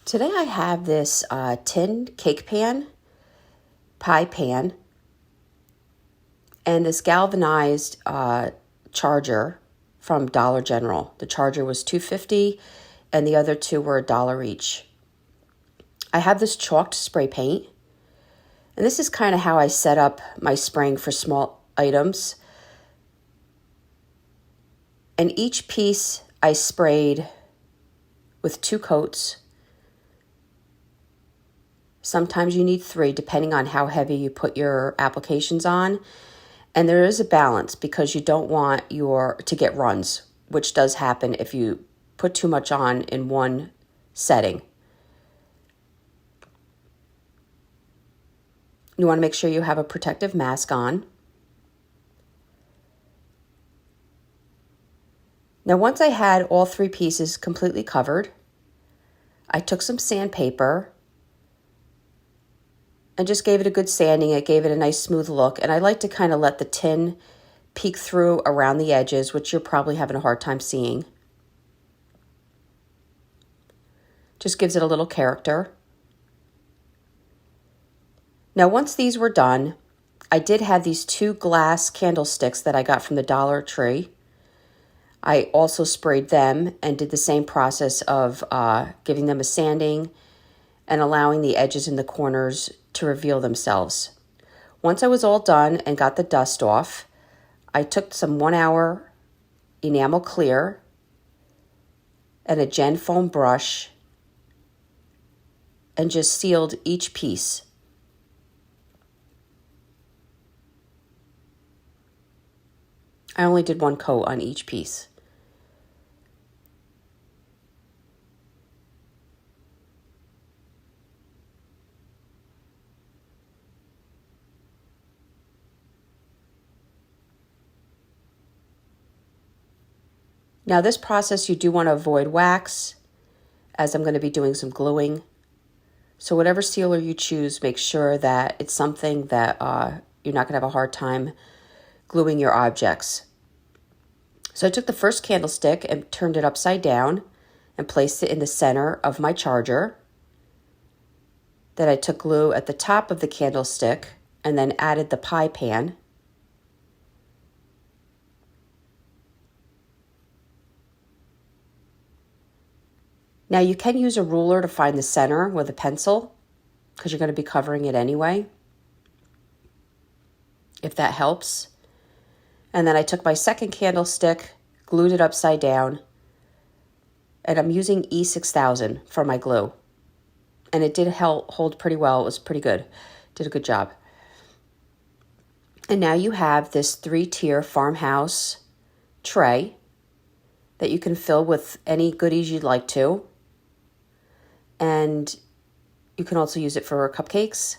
Today I have this tin cake pan, pie pan, and this galvanized charger from Dollar General. The charger was $2.50 and the other two were $1 each. I have this chalked spray paint, and this is kind of how I set up my spraying for small items. And each piece I sprayed with 2 coats. Sometimes you need 3, depending on how heavy you put your applications on. And there is a balance because you don't want to get runs, which does happen if you put too much on in one setting. You want to make sure you have a protective mask on. Now, once I had all 3 pieces completely covered, I took some sandpaper and just gave it a good sanding. It gave it a nice smooth look. And I like to kind of let the tin peek through around the edges, which you're probably having a hard time seeing. Just gives it a little character. Now, once these were done, I did have these 2 glass candlesticks that I got from the Dollar Tree. I also sprayed them and did the same process of giving them a sanding and allowing the edges and the corners to reveal themselves. Once I was all done and got the dust off, I took some 1-hour enamel clear and a Gen foam brush and just sealed each piece. I only did 1 coat on each piece. Now this process, you do want to avoid wax, as I'm going to be doing some gluing. So whatever sealer you choose, make sure that it's something that you're not going to have a hard time gluing your objects. So I took the first candlestick and turned it upside down and placed it in the center of my charger. Then I took glue at the top of the candlestick and then added the pie pan. Now you can use a ruler to find the center with a pencil because you're going to be covering it anyway, if that helps. And then I took my second candlestick, glued it upside down, and I'm using E6000 for my glue. And it did hold pretty well. It was pretty good. Did a good job. And now you have this 3-tier Farmhouse tray that you can fill with any goodies you'd like to. And you can also use it for cupcakes.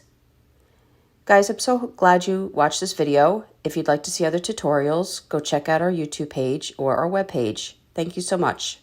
Guys, I'm so glad you watched this video. If you'd like to see other tutorials, go check out our YouTube page or our webpage. Thank you so much.